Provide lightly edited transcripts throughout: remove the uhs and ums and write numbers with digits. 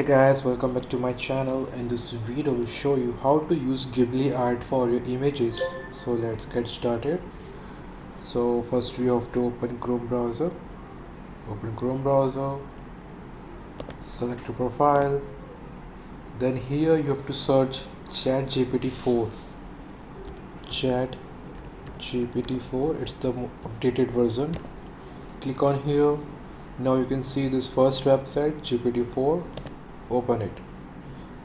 Hey guys, welcome back to my channel. In this video will show you how to use Ghibli art for your images. So let's get started. So first we have to open Chrome browser. Open Chrome browser, select your profile. Then here you have to search ChatGPT 4. ChatGPT 4, it's the updated version. Click on here. Now you can see this first website GPT-4. Open it.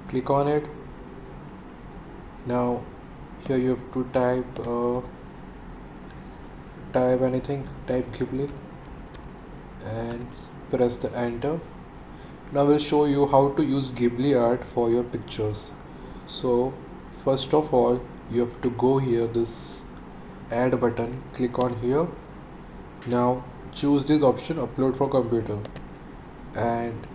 Click on it. Now here you have to type anything, type Ghibli and press the enter. Now we'll show you how to use Ghibli art for your pictures. So first of all you have to go here, this add button, click on here. Now choose this option, upload for computer, and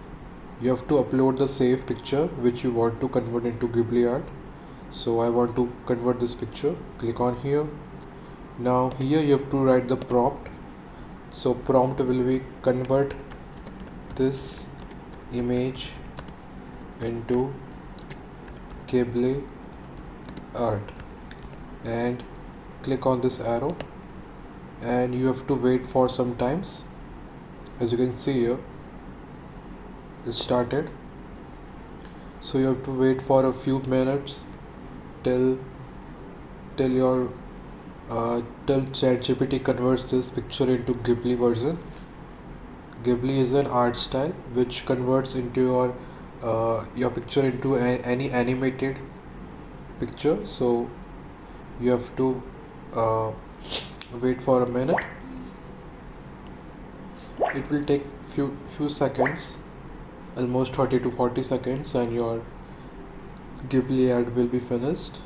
you have to upload the saved picture which you want to convert into Ghibli art. So I want to convert this picture. Click on here. Now here you have to write the prompt. So prompt will be convert this image into Ghibli art, and click on this arrow, and you have to wait for some times. As you can see here, it started. So you have to wait for a few minutes till your till ChatGPT converts this picture into Ghibli version. Ghibli is an art style which converts into your picture into any animated picture. So you have to uh, wait for a minute. It will take few seconds, almost 30 to 40 seconds, and your Ghibli art will be finished.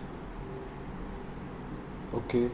Okay,